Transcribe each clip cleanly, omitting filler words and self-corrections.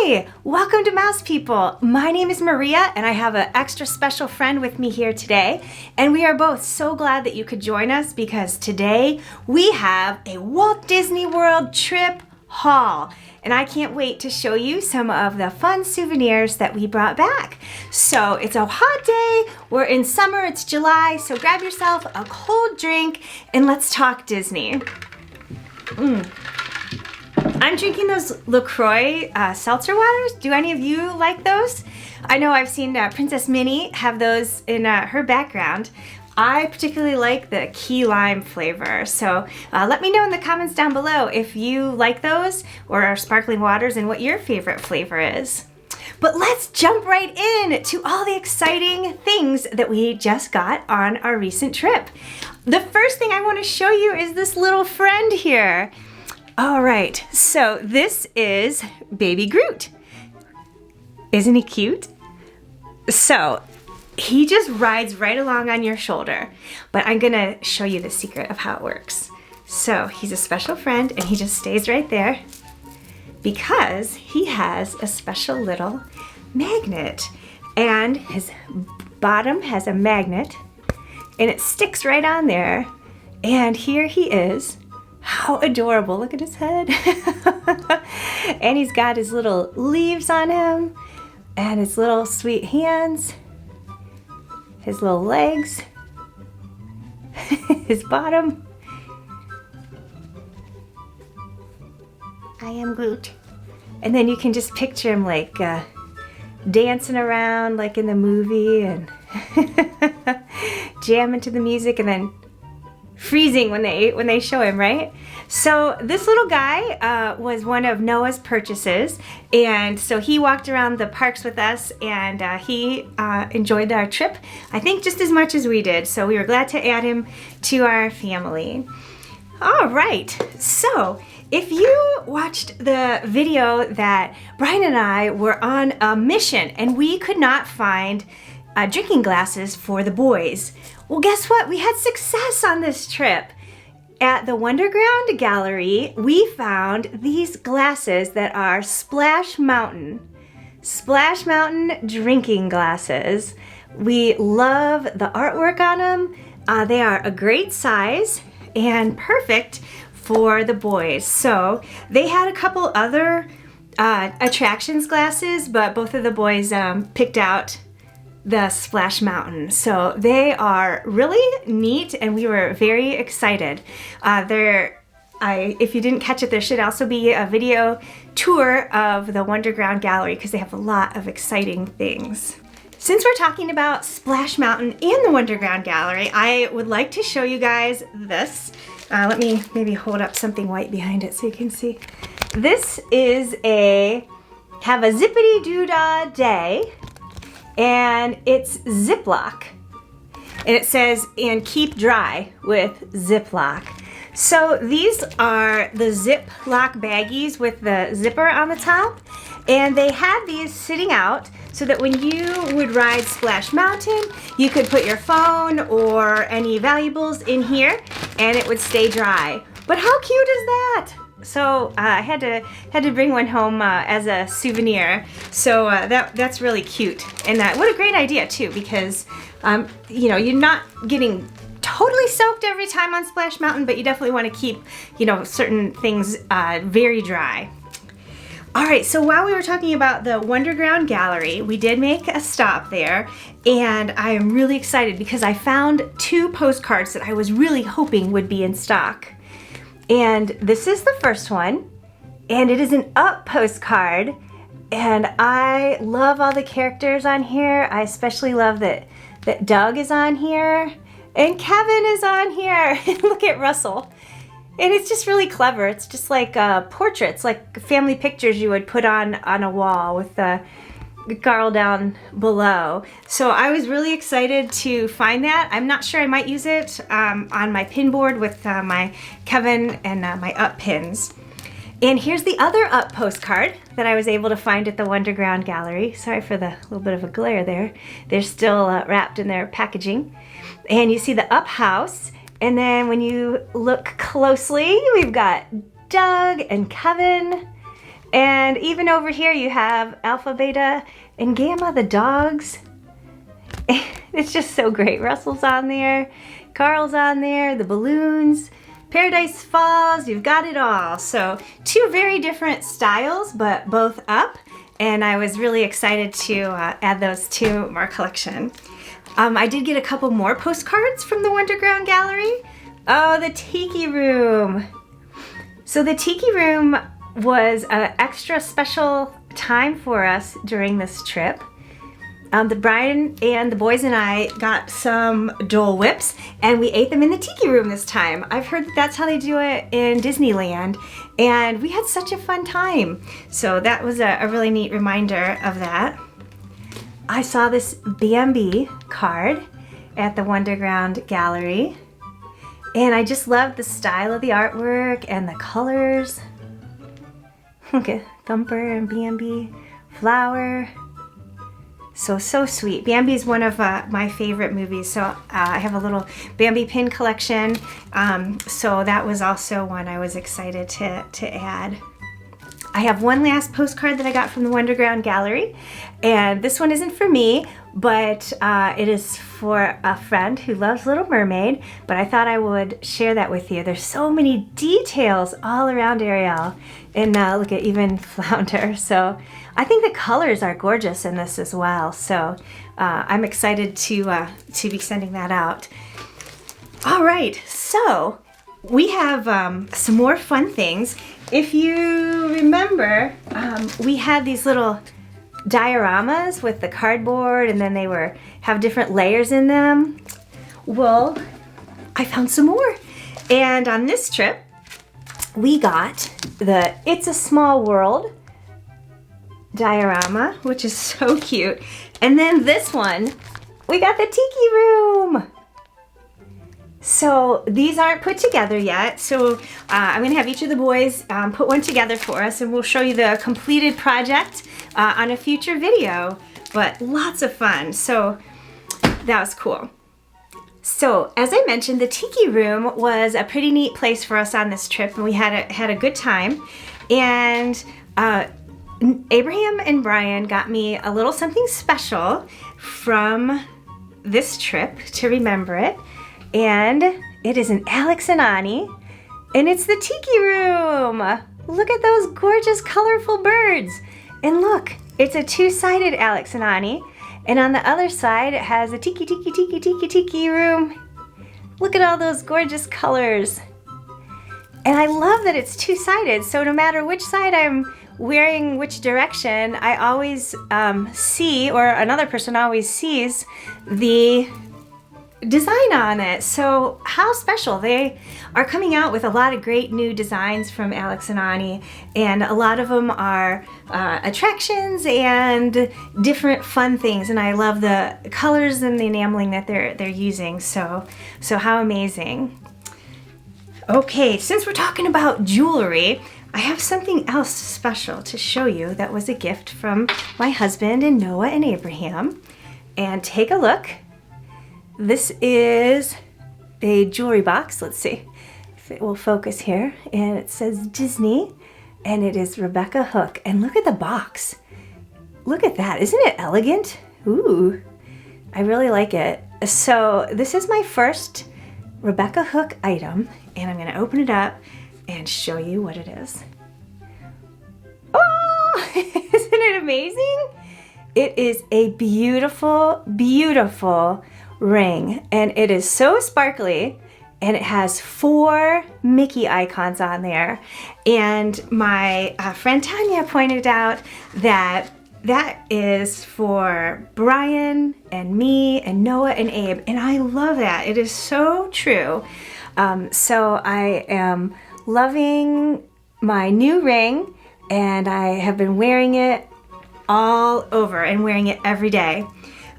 Hi, welcome to Mouse People. My name is Maria and I have an extra special friend with me here today. And we are both so glad that you could join us because today we have a Walt Disney World trip haul. And I can't wait to show you some of the fun souvenirs that we brought back. So it's a hot day, we're in summer, it's July, so grab yourself a cold drink and let's talk Disney. I'm drinking those LaCroix seltzer waters. Do any of you like those? I know I've seen Princess Minnie have those in her background. I particularly like the key lime flavor. So let me know in the comments down below if you like those or sparkling waters and what your favorite flavor is. But let's jump right in to all the exciting things that we just got on our recent trip. The first thing I want to show you is this little friend here. All right, so this is baby Groot. Isn't he cute? So he just rides right along on your shoulder, but I'm gonna show you the secret of how it works. So he's a special friend and he just stays right there because he has a special little magnet, and his bottom has a magnet and it sticks right on there, and here he is. How adorable, look at his head. And he's got his little leaves on him and his little sweet hands, his little legs, his bottom. I am Groot. And then you can just picture him like dancing around like in the movie and jamming to the music and then freezing when they show him, right? So this little guy was one of Noah's purchases, and so he walked around the parks with us, and he enjoyed our trip, I think just as much as we did, so we were glad to add him to our family. All right, so if you watched the video that Brian and I were on a mission and we could not find drinking glasses for the boys, well, guess what? We had success on this trip. At the Wonderground Gallery, we found these glasses that are Splash Mountain drinking glasses. We love the artwork on them. They are a great size and perfect for the boys. So they had a couple other attractions glasses, but both of the boys picked out the Splash Mountain. So they are really neat and we were very excited. If you didn't catch it, there should also be a video tour of the Wonderground Gallery because they have a lot of exciting things. Since we're talking about Splash Mountain and the Wonderground Gallery, I would like to show you guys this. Let me maybe hold up something white behind it so you can see. This is have a zippity-doo-dah day, and it's Ziploc, and it says and keep dry with Ziploc. So these are the Ziploc baggies with the zipper on the top, and they had these sitting out so that when you would ride Splash Mountain, you could put your phone or any valuables in here and it would stay dry. But how cute is that? So I had to bring one home as a souvenir. So that's really cute, and what a great idea too, because you know, you're not getting totally soaked every time on Splash Mountain, but you definitely want to keep, you know, certain things very dry. All right, so while we were talking about the Wonderground Gallery, we did make a stop there, and I am really excited because I found 2 postcards that I was really hoping would be in stock. And this is the first one, and it is an Up postcard, and I love all the characters on here. I especially love that Doug is on here, and Kevin is on here. Look at Russell. And it's just really clever. It's just like portraits, like family pictures you would put on a wall with the Carl down below. So I was really excited to find that. I'm not sure, I might use it on my pin board with my Kevin and my Up pins. And here's the other Up postcard that I was able to find at the Wonderground Gallery. Sorry for the little bit of a glare there. They're still wrapped in their packaging. And you see the Up house. And then when you look closely, we've got Doug and Kevin And even over here you have Alpha, Beta, and Gamma, the dogs. It's just so great. Russell's on there, Carl's on there, the balloons, Paradise Falls, you've got it all. So 2 very different styles, but both up. And I was really excited to add those to our collection. I did get a couple more postcards from the Wonderground Gallery. Oh, the Tiki Room. So the Tiki Room was an extra special time for us during this trip. Brian and the boys and I got some Dole Whips and we ate them in the Tiki Room this time. I've heard that that's how they do it in Disneyland, and we had such a fun time. So that was a really neat reminder of that. I saw this Bambi card at the Wonderground Gallery, and I just loved the style of the artwork and the colors. Look at Thumper and Bambi, Flower. So sweet. Bambi is one of my favorite movies, so I have a little Bambi pin collection, so that was also one I was excited to add. I have one last postcard that I got from the Wonderground Gallery, and this one isn't for me, but it is for a friend who loves Little Mermaid, but I thought I would share that with you. There's so many details all around Ariel, and look at even Flounder. So I think the colors are gorgeous in this as well, so I'm excited to be sending that out. All right, so we have some more fun things. If you remember, we had these little dioramas with the cardboard, and then they have different layers in them. Well, I found some more. And on this trip, we got the It's a Small World diorama, which is so cute. And then this one, we got the Tiki Room. So these aren't put together yet, so I'm gonna have each of the boys put one together for us, and we'll show you the completed project on a future video, but lots of fun. So that was cool. So as I mentioned, the Tiki Room was a pretty neat place for us on this trip, and we had a good time. And Abraham and Brian got me a little something special from this trip to remember it. And it is an Alex and Ani, and it's the Tiki Room. Look at those gorgeous, colorful birds. And look, it's a 2-sided Alex and Ani, and on the other side it has a Tiki, Tiki, Tiki, Tiki, Tiki Room. Look at all those gorgeous colors. And I love that it's 2-sided, so no matter which side I'm wearing which direction, I always see, or another person always sees, the design on it. So how special. They are coming out with a lot of great new designs from Alex and Ani, and a lot of them are attractions and different fun things, and I love the colors and the enameling that they're using. So how amazing. Okay, since we're talking about jewelry, I have something else special to show you that was a gift from my husband and Noah and Abraham. And take a look. This is a jewelry box. Let's see if it will focus here. And it says Disney, and it is Rebecca Hook. And look at the box. Look at that. Isn't it elegant? Ooh, I really like it. So this is my first Rebecca Hook item, and I'm gonna open it up and show you what it is. Oh, isn't it amazing? It is a beautiful, beautiful ring, and it is so sparkly, and it has 4 Mickey icons on there. And my friend Tanya pointed out that that is for Brian and me and Noah and Abe, and I love that. It is so true. So I am loving my new ring, and I have been wearing it all over and wearing it every day.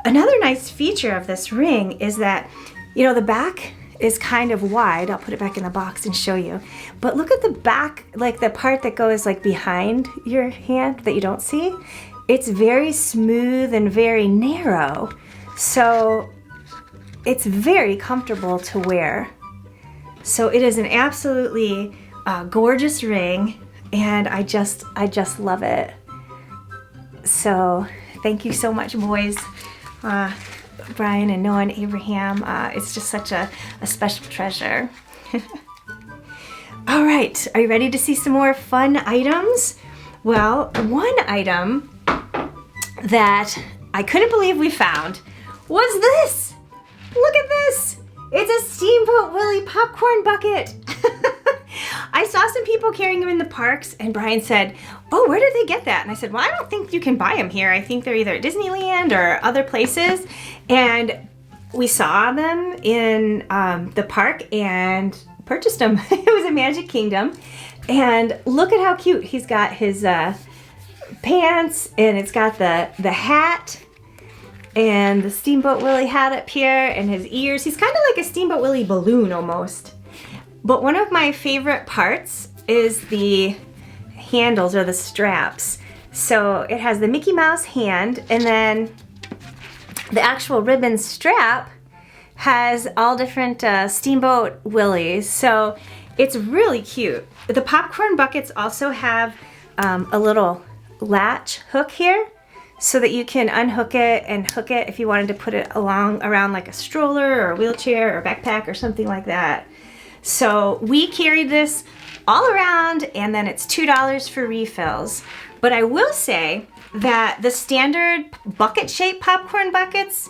Another nice feature of this ring is that, you know, the back is kind of wide. I'll put it back in the box and show you. But look at the back, like the part that goes like behind your hand that you don't see. It's very smooth and very narrow. So it's very comfortable to wear. So it is an absolutely gorgeous ring, and I just love it. So thank you so much, boys. Brian and Noah and Abraham. It's just such a special treasure. All right, are you ready to see some more fun items? Well, one item that I couldn't believe we found was this. Look at this. It's a Steamboat Willie popcorn bucket. I saw some people carrying them in the parks, and Brian said, oh, where did they get that? And I said, well, I don't think you can buy them here. I think they're either at Disneyland or other places. And we saw them in the park and purchased them. It was a Magic Kingdom. And look at how cute. He's got his pants, and it's got the hat and the Steamboat Willie hat up here and his ears. He's kind of like a Steamboat Willie balloon almost. But one of my favorite parts is the handles or the straps. So it has the Mickey Mouse hand, and then the actual ribbon strap has all different Steamboat Willies. So it's really cute. The popcorn buckets also have a little latch hook here so that you can unhook it and hook it if you wanted to put it around like a stroller or a wheelchair or a backpack or something like that. So we carried this all around, and then it's $2 for refills. But I will say that the standard bucket-shaped popcorn buckets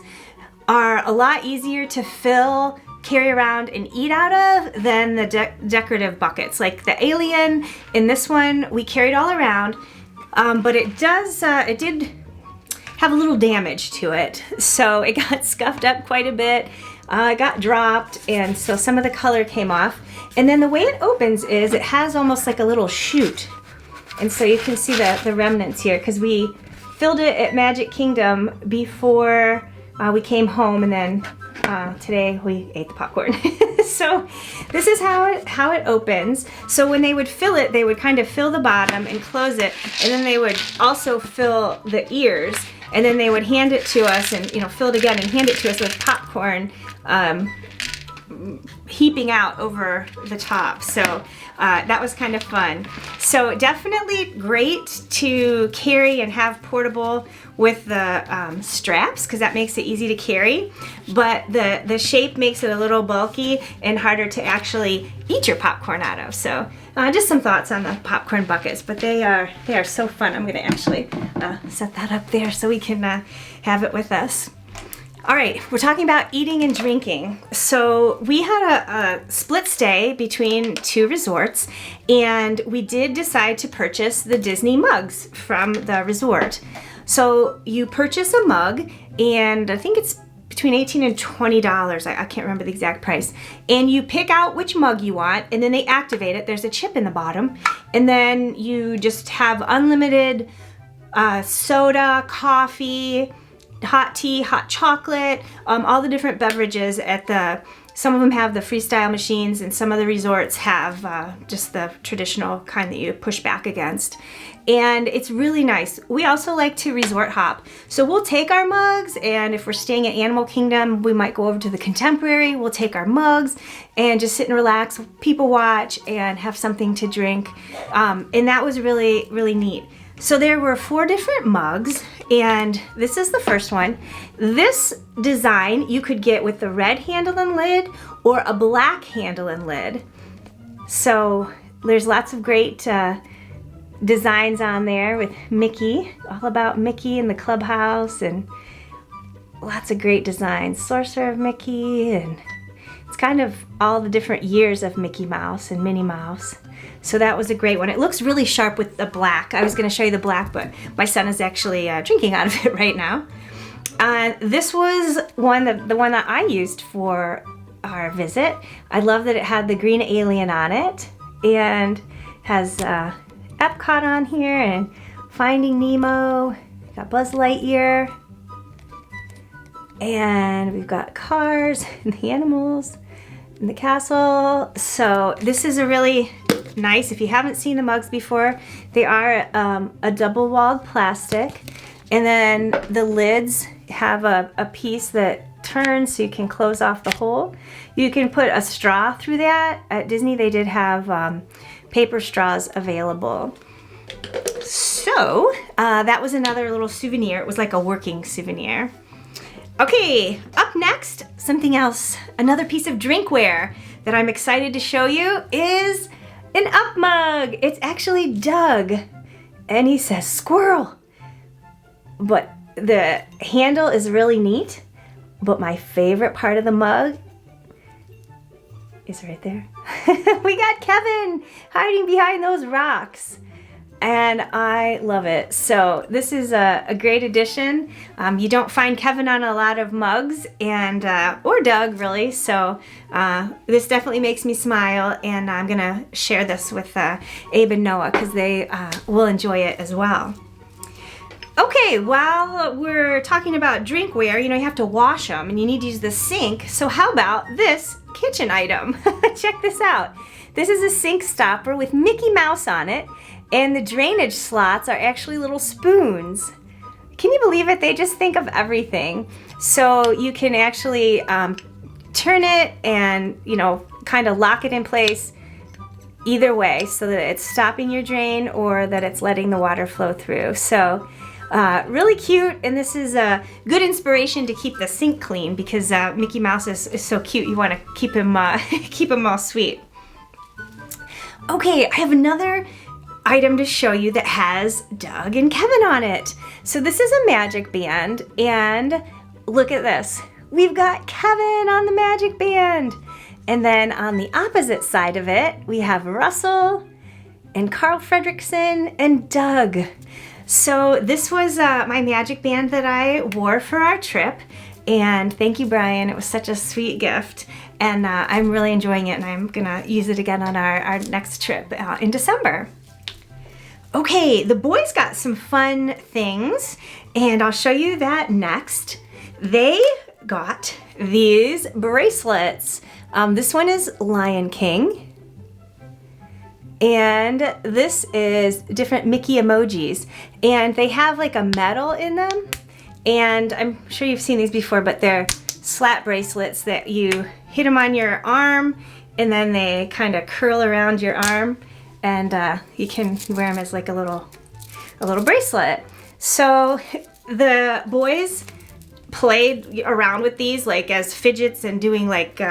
are a lot easier to fill, carry around, and eat out of than the decorative buckets. Like the alien in this one, we carried all around, but it did have a little damage to it. So it got scuffed up quite a bit. It got dropped, and so some of the color came off. And then the way it opens is it has almost like a little chute. And so you can see the remnants here, because we filled it at Magic Kingdom before we came home, and then today we ate the popcorn. So this is how it opens. So when they would fill it, they would kind of fill the bottom and close it, and then they would also fill the ears, and then they would hand it to us and fill it again and hand it to us with popcorn heaping out over the top. So that was kind of fun. So definitely great to carry and have portable with the straps, because that makes it easy to carry, but the shape makes it a little bulky and harder to actually eat your popcorn out of. So just some thoughts on the popcorn buckets, but they are so fun. I'm going to actually set that up there so we can have it with us. All right, we're talking about eating and drinking. So we had a split stay between two resorts, and we did decide to purchase the Disney mugs from the resort. So you purchase a mug, and I think it's between $18 and $20. I can't remember the exact price. And you pick out which mug you want, and then they activate it. There's a chip in the bottom, and then you just have unlimited soda, coffee, hot tea, hot chocolate, all the different beverages some of them have the freestyle machines, and some of the resorts have just the traditional kind that you push back against. And it's really nice. We also like to resort hop. So we'll take our mugs, and if we're staying at Animal Kingdom, we might go over to the Contemporary. We'll take our mugs and just sit and relax, people watch, and have something to drink. And that was really, really neat. So there were 4 different mugs, and this is the first one. This design you could get with the red handle and lid or a black handle and lid. So there's lots of great designs on there with Mickey, all about Mickey and the clubhouse, and lots of great designs. Sorcerer of Mickey, and it's kind of all the different years of Mickey Mouse and Minnie Mouse. So that was a great one. It looks really sharp with the black. I was going to show you the black, but my son is actually drinking out of it right now. This was the one that I used for our visit. I love that it had the green alien on it, and has Epcot on here, and Finding Nemo. Got Buzz Lightyear, and we've got cars and the animals and the castle. So this is a really nice, if you haven't seen the mugs before, they are a double-walled plastic, and then the lids have a piece that turns so you can close off the hole. You can put a straw through that. At Disney they did have paper straws available. So that was another little souvenir. It was like a working souvenir. Okay, up next, something else. Another piece of drinkware that I'm excited to show you is an up mug. It's actually Doug, and he says squirrel. But the handle is really neat, but my favorite part of the mug is right there. We got Kevin hiding behind those rocks. And I love it. So this is a great addition. You don't find Kevin on a lot of mugs, and or Doug really. So this definitely makes me smile, and I'm gonna share this with Abe and Noah because they will enjoy it as well. Okay, while we're talking about drinkware, you know, you have to wash them and you need to use the sink. So how about this kitchen item? Check this out. This is a sink stopper with Mickey Mouse on it, and the drainage slots are actually little spoons. Can you believe it? They just think of everything. So you can actually turn it and, you know, kind of lock it in place either way so that it's stopping your drain or that it's letting the water flow through. So really cute, and this is a good inspiration to keep the sink clean because Mickey Mouse is so cute. You want to keep him keep him all sweet. Okay, I have another item to show you that has Doug and Kevin on it. So this is a magic band, and look at this. We've got Kevin on the magic band. And then on the opposite side of it, we have Russell and Carl Fredrickson and Doug. So this was my magic band that I wore for our trip, and thank you, Brian. It was such a sweet gift, and I'm really enjoying it, and I'm gonna use it again on our next trip in December. Okay, the boys got some fun things, and I'll show you that next. They got these bracelets. This one is Lion King. And this is different Mickey emojis, and they have like a medal in them, and I'm sure you've seen these before, but they're slap bracelets that you hit them on your arm, and then they kind of curl around your arm, and you wear them as like a little bracelet. So the boys played around with these like as fidgets and doing like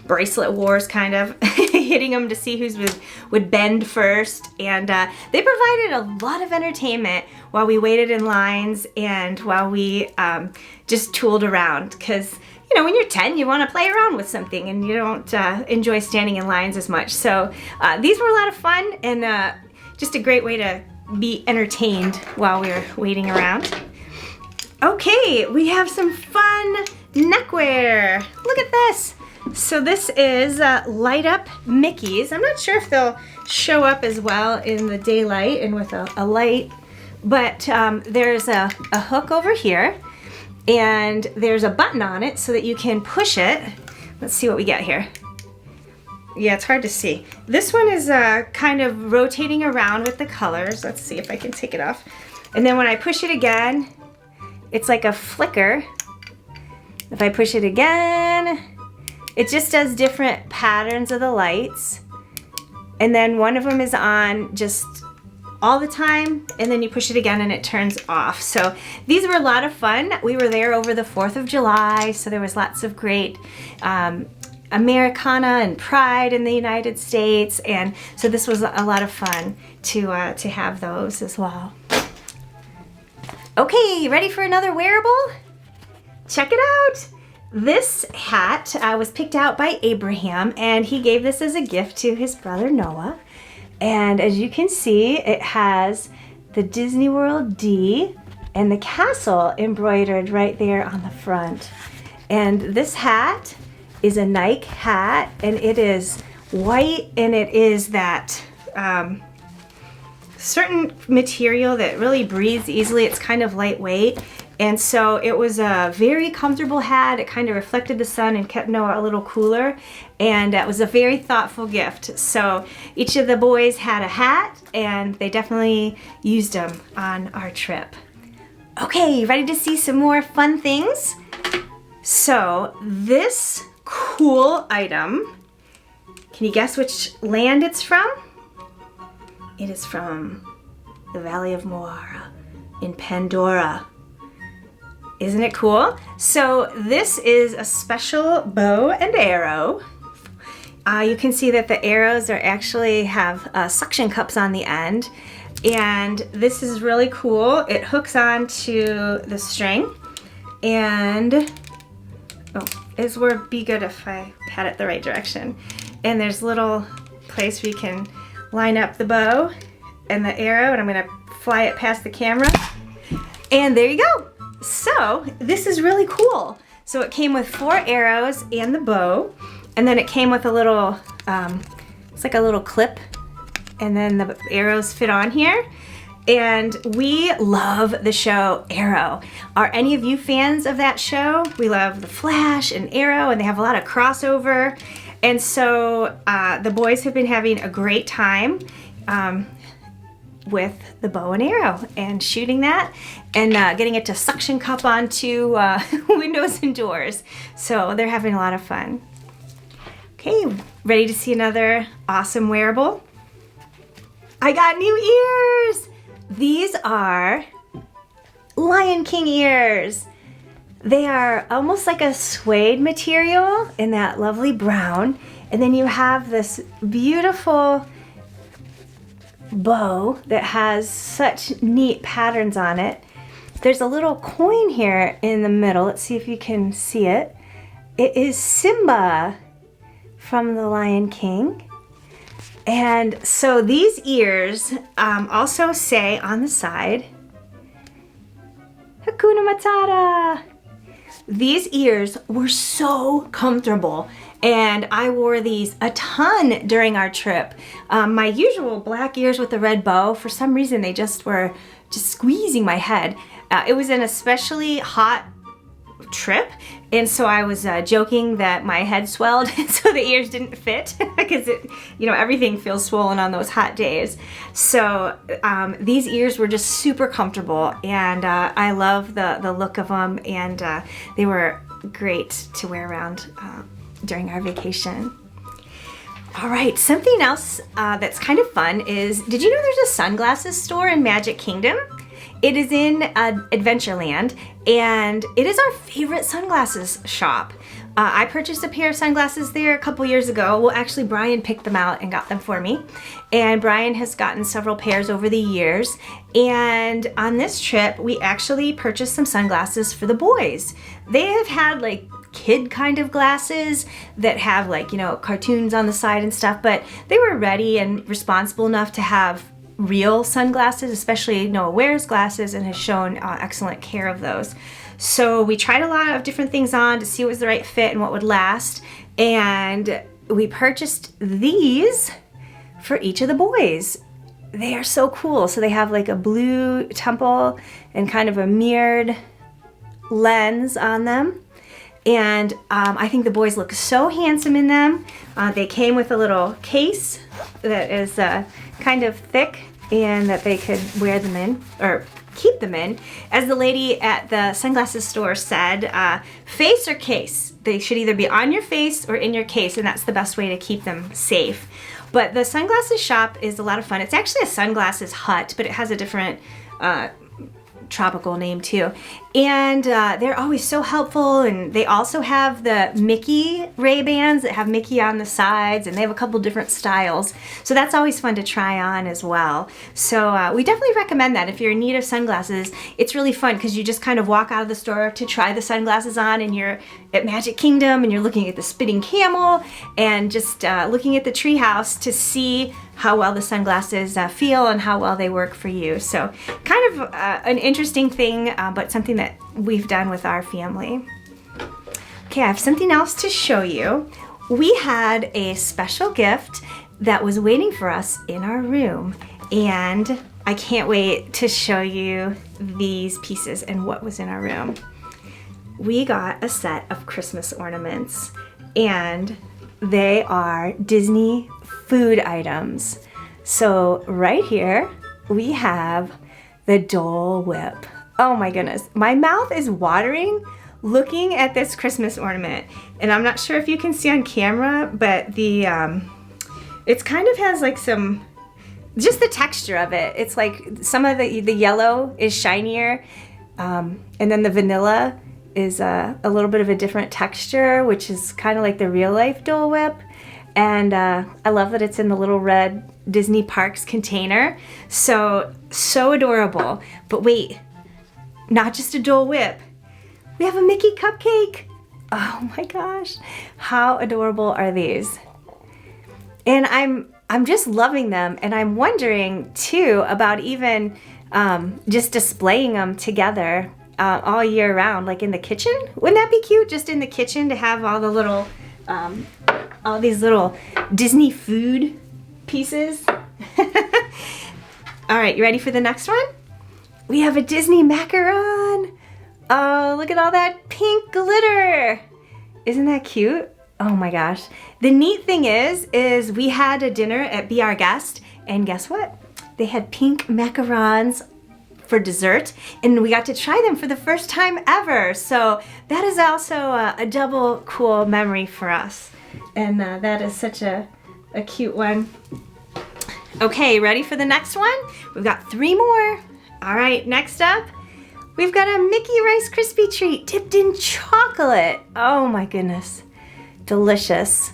bracelet wars, kind of hitting them to see who would bend first, and they provided a lot of entertainment while we waited in lines and while we just tooled around, because you know when you're 10 you want to play around with something and you don't enjoy standing in lines as much. So these were a lot of fun and just a great way to be entertained while we were waiting around. Okay, we have some fun neckwear. Look at this. So this is light up Mickeys. I'm not sure if they'll show up as well in the daylight and with a light, but there's a hook over here, and there's a button on it so that you can push it. Let's see what we get here. Yeah, it's hard to see. This one is kind of rotating around with the colors. Let's see if I can take it off. And then when I push it again, it's like a flicker. If I push it again, it just does different patterns of the lights. And then one of them is on just all the time, and then you push it again and it turns off. So these were a lot of fun. We were there over the 4th of July, so there was lots of great Americana and pride in the United States, and so this was a lot of fun to have those as well. Okay, ready for another wearable? Check it out. This hat was picked out by Abraham, and he gave this as a gift to his brother Noah. And as you can see, it has the Disney World D and the castle embroidered right there on the front. And this hat is a IKE hat, and it is white, and it is that certain material that really breathes easily. It's kind of lightweight, and so it was a very comfortable hat. It kind of reflected the sun and kept Noah a little cooler, and it was a very thoughtful gift. So each of the boys had a hat, and they definitely used them on our trip. Okay, ready to see some more fun things? So this cool item, can you guess which land it's from? It is from the Valley of Moara in Pandora. Isn't it cool? So this is a special bow and arrow. You can see that the arrows are actually have suction cups on the end. And this is really cool. It hooks onto the string. And, oh, it would be good if I had it the right direction. And there's a little place where you can line up the bow and the arrow, and I'm gonna fly it past the camera. And there you go. So this is really cool. So it came with 4 arrows and the bow, and then it came with a little, it's like a little clip, and then the arrows fit on here. And we love the show Arrow. Are any of you fans of that show? We love The Flash and Arrow, and they have a lot of crossover. And so the boys have been having a great time with the bow and arrow and shooting that and getting it to suction cup onto windows and doors. So they're having a lot of fun. Okay, ready to see another awesome wearable? I got new ears! These are Lion King ears. They are almost like a suede material in that lovely brown. And then you have this beautiful bow that has such neat patterns on it. There's a little coin here in the middle. Let's see if you can see it. It is Simba from the Lion King. And so these ears also say on the side, Hakuna Matata. These ears were so comfortable, and I wore these a ton during our trip. My usual black ears with the red bow, for some reason they just were squeezing my head. It was an especially hot trip, and so I was joking that my head swelled and so the ears didn't fit because everything feels swollen on those hot days. So these ears were just super comfortable, and I love the look of them, and they were great to wear around during our vacation. All right, something else that's kind of fun is, did you know there's a sunglasses store in Magic Kingdom? It is in Adventureland, and it is our favorite sunglasses shop. I purchased a pair of sunglasses there a couple years ago. Well, actually, Brian picked them out and got them for me. And Brian has gotten several pairs over the years. And on this trip, we actually purchased some sunglasses for the boys. They have had like kid kind of glasses that have cartoons on the side and stuff, but they were ready and responsible enough to have real sunglasses, especially Noah wears glasses and has shown excellent care of those. So we tried a lot of different things on to see what was the right fit and what would last, and we purchased these for each of the boys. They are so cool. So they have like a blue temple and kind of a mirrored lens on them. And I think the boys look so handsome in them. They came with a little case that is kind of thick and that they could wear them in or keep them in. As the lady at the sunglasses store said, face or case. They should either be on your face or in your case, and that's the best way to keep them safe. But the sunglasses shop is a lot of fun. It's actually a sunglasses hut, but it has a different tropical name too. And they're always so helpful, and they also have the Mickey Ray-Bans that have Mickey on the sides, and they have a couple different styles. So that's always fun to try on as well. So we definitely recommend that if you're in need of sunglasses. It's really fun because you just kind of walk out of the store to try the sunglasses on, and you're at Magic Kingdom and you're looking at the spinning camel and just looking at the treehouse to see how well the sunglasses feel and how well they work for you. So kind of an interesting thing, but something that we've done with our family. Okay, I have something else to show you. We had a special gift that was waiting for us in our room, and I can't wait to show you these pieces and what was in our room. We got a set of Christmas ornaments, and they are Disney food items. So right here we have the Dole Whip. Oh my goodness, my mouth is watering looking at this Christmas ornament, and I'm not sure if you can see on camera, but the it's kind of has like some just the texture of it. It's like some of the yellow is shinier, and then the vanilla is a little bit of a different texture, which is kind of like the real life Dole Whip. And I love that it's in the little red Disney Parks container. So adorable. But wait, not just a Dole Whip. We have a Mickey Cupcake. Oh my gosh, how adorable are these? And I'm just loving them, and I'm wondering too about even just displaying them together all year round, like in the kitchen. Wouldn't that be cute, just in the kitchen to have all the little, all these little Disney food pieces? All right, you ready for the next one? We have a Disney Macaron. Oh, look at all that pink glitter. Isn't that cute? Oh my gosh. The neat thing is we had a dinner at Be Our Guest, and guess what? They had pink macarons for dessert, and we got to try them for the first time ever. So that is also a double cool memory for us. And that is such a cute one. Okay, ready for the next one? We've got 3 more. All right, next up, we've got a Mickey Rice Krispie treat dipped in chocolate. Oh my goodness, delicious.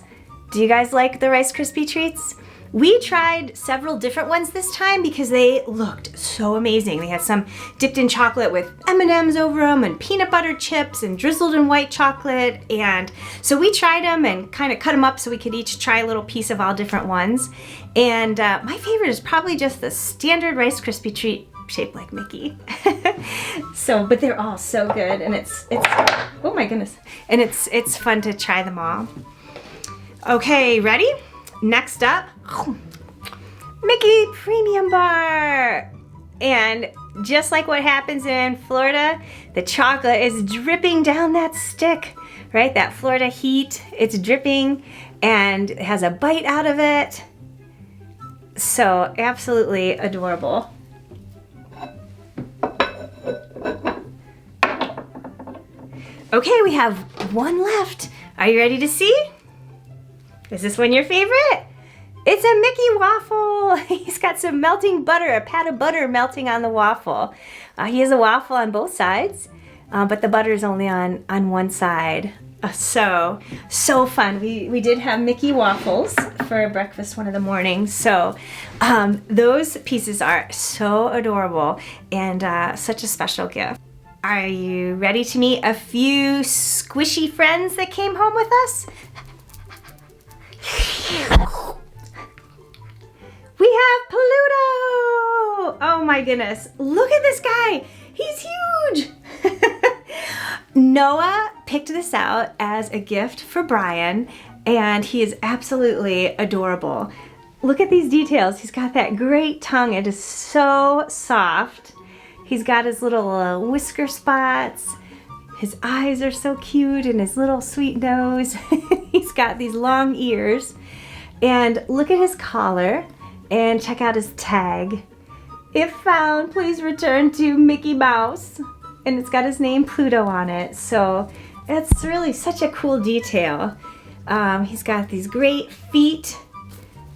Do you guys like the Rice Krispie treats? We tried several different ones this time because they looked so amazing. They had some dipped in chocolate with M&Ms over them, and peanut butter chips, and drizzled in white chocolate. And so we tried them and kind of cut them up so we could each try a little piece of all different ones. And my favorite is probably just the standard Rice Krispie treat shaped like Mickey. But they're all so good, and it's oh my goodness, and it's fun to try them all. Okay, ready? Next up, Mickey Premium Bar. And just like what happens in Florida, the chocolate is dripping down that stick, right? That Florida heat, it's dripping, and it has a bite out of it. So absolutely adorable. Okay, we have one left. Are you ready to see? Is this one your favorite? It's a Mickey waffle. He's got some melting butter, a pat of butter melting on the waffle. He has a waffle on both sides, but the butter is only on one side. So fun. We did have Mickey waffles for breakfast one of the mornings. So those pieces are so adorable and such a special gift. Are you ready to meet a few squishy friends that came home with us? We have Pluto! Oh my goodness, look at this guy. He's huge. Noah picked this out as a gift for Brian, and he is absolutely adorable. Look at these details. He's got that great tongue. It is so soft. He's got his little whisker spots. His eyes are so cute, and his little sweet nose. He's got these long ears. And look at his collar, and check out his tag. If found, please return to Mickey Mouse. And it's got his name Pluto on it. So it's really such a cool detail. He's got these great feet.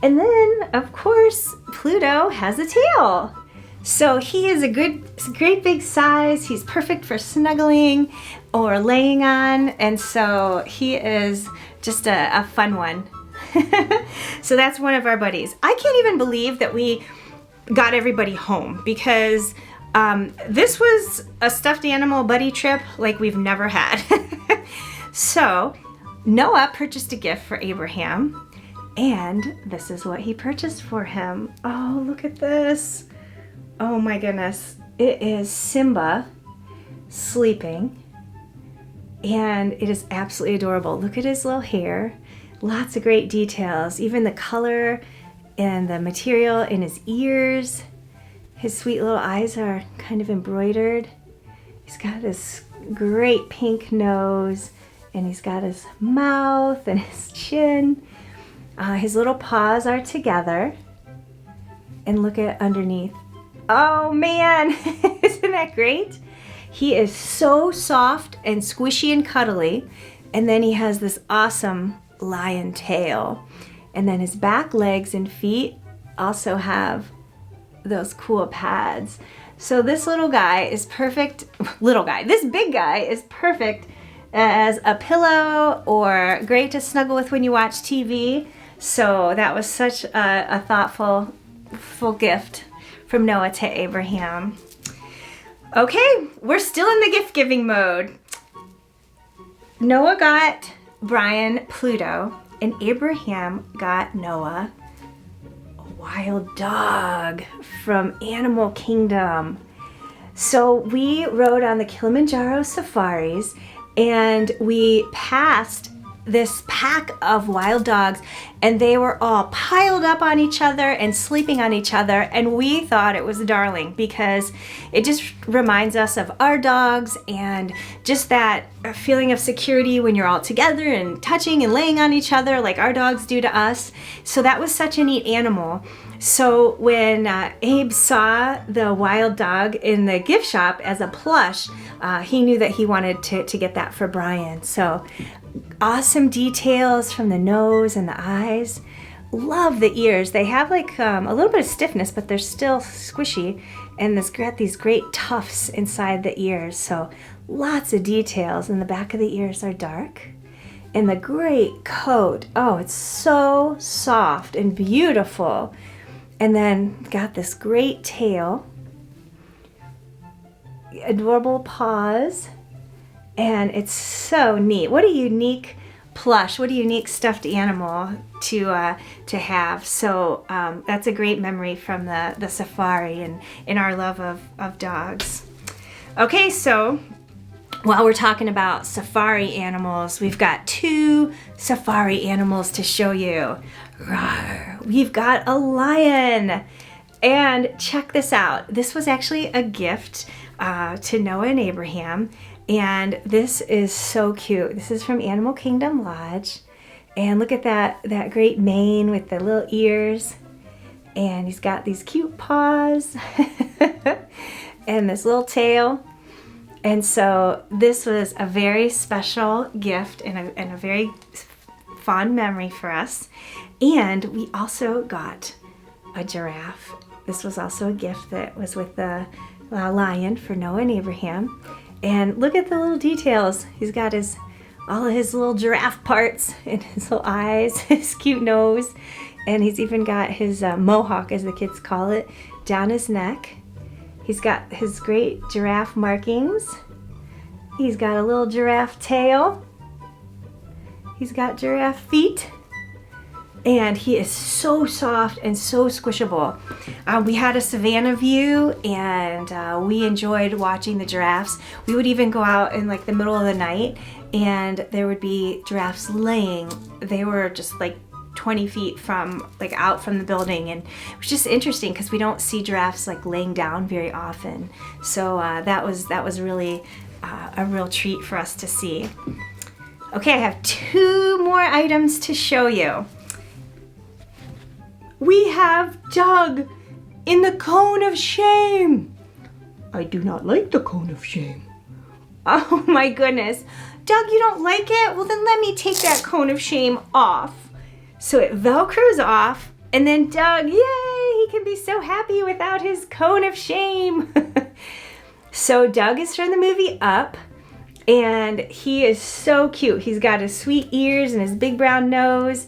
And then, of course, Pluto has a tail. So he is a great big size. He's perfect for snuggling or laying on. And so he is just a fun one. So that's one of our buddies. I can't even believe that we got everybody home, because this was a stuffed animal buddy trip like we've never had. So Noah purchased a gift for Abraham, and this is what he purchased for him. Oh, look at this. Oh my goodness. It is Simba sleeping, and it is absolutely adorable. Look at his little hair. Lots of great details, even the color and the material in his ears. His sweet little eyes are kind of embroidered. He's got this great pink nose, and he's got his mouth and his chin. His little paws are together. And look at underneath. Oh man, isn't that great? He is so soft and squishy and cuddly. And then he has this awesome lion tail. And then his back legs and feet also have those cool pads. So this little guy is perfect. Little guy. This big guy is perfect as a pillow or great to snuggle with when you watch TV. So that was such a thoughtful full gift from Noah to Abraham. Okay, we're still in the gift giving mode. Noah got Brian Pluto, and Abraham got Noah a wild dog from Animal Kingdom. So we rode on the Kilimanjaro safaris, and we passed this pack of wild dogs, and they were all piled up on each other and sleeping on each other, and we thought it was darling because it just reminds us of our dogs and just that feeling of security when you're all together and touching and laying on each other like our dogs do to us. So that was such a neat animal. So when Abe saw the wild dog in the gift shop as a plush, he knew that he wanted to get that for Brian. So awesome details from the nose and the eyes. Love the ears. They have like a little bit of stiffness, but they're still squishy, and it's got these great tufts inside the ears. So lots of details, and the back of the ears are dark. And the great coat. Oh, it's so soft and beautiful. And then got this great tail. Adorable paws. And it's so neat. What a unique plush. What a unique stuffed animal to have. So that's a great memory from the safari and in our love of dogs. Okay, so while we're talking about safari animals, we've got 2 safari animals to show you. Rawr. We've got a lion. And check this out. This was actually a gift to Noah and Abraham. And this is so cute. This is from Animal Kingdom Lodge. And look at that great mane with the little ears. And he's got these cute paws and this little tail. And so this was a very special gift and a very fond memory for us. And we also got a giraffe. This was also a gift that was with the lion for Noah and Abraham. And look at the little details. He's got all of his little giraffe parts and his little eyes, his cute nose, and he's even got his mohawk, as the kids call it, down his neck. He's got his great giraffe markings. He's got a little giraffe tail. He's got giraffe feet. And he is so soft and so squishable. We had a savanna view, and we enjoyed watching the giraffes. We would even go out in like the middle of the night, and there would be giraffes laying. They were just like 20 feet from out from the building, and it was just interesting because we don't see giraffes like laying down very often. So that was really a real treat for us to see. Okay, I have 2 more items to show you. We have Doug in the cone of shame. I do not like the cone of shame. Oh my goodness. Doug, you don't like it? Well, then let me take that cone of shame off. So it velcros off, and then Doug, yay, he can be so happy without his cone of shame. So Doug is from the movie Up, and he is so cute. He's got his sweet ears and his big brown nose.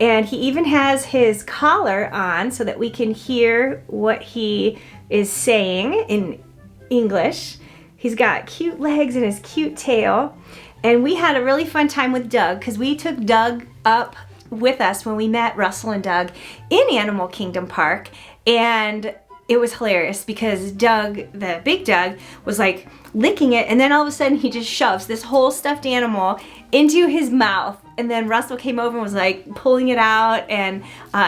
And he even has his collar on so that we can hear what he is saying in English. He's got cute legs and his cute tail. And we had a really fun time with Doug because we took Doug up with us when we met Russell and Doug in Animal Kingdom Park. And it was hilarious because Doug, the big Doug, was like licking it, and then all of a sudden he just shoves this whole stuffed animal into his mouth. And then Russell came over and was like pulling it out, and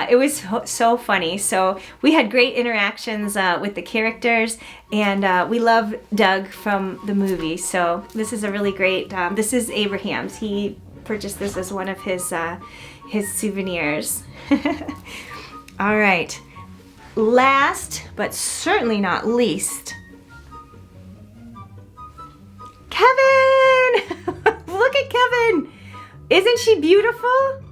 it was so funny. So we had great interactions with the characters, and we love Doug from the movie. So this is a really great, this is Abraham's. He purchased this as one of his souvenirs. All right, last but certainly not least, Kevin! Look at Kevin! Isn't she beautiful?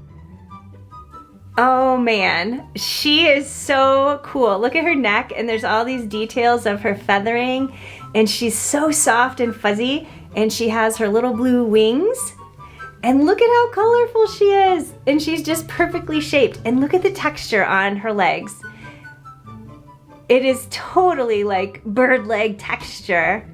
Oh man, she is so cool. Look at her neck, and there's all these details of her feathering, and she's so soft and fuzzy, and she has her little blue wings. And look at how colorful she is, and she's just perfectly shaped. And look at the texture on her legs. It is totally like bird leg texture.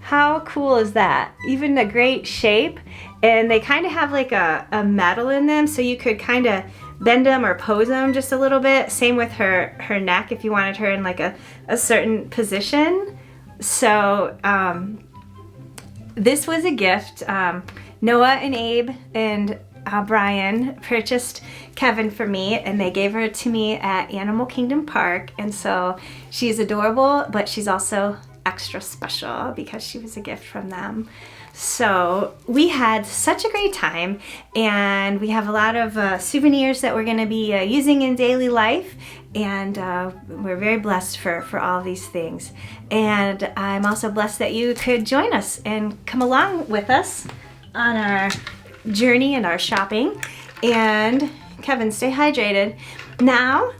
How cool is that? Even a great shape, and they kind of have like a metal in them, so you could kind of bend them or pose them just a little bit. Same with her neck if you wanted her in like a certain position. So this was a gift. Noah and Abe and Brian purchased Kevin for me, and they gave her to me at Animal Kingdom Park. And so she's adorable, but she's also extra special because she was a gift from them. So we had such a great time, and we have a lot of souvenirs that we're going to be using in daily life, and we're very blessed for all these things. And I'm also blessed that you could join us and come along with us on our journey and our shopping. And Kevin, stay hydrated. Now,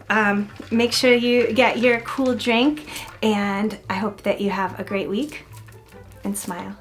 make sure you get your cool drink, and I hope that you have a great week, and smile.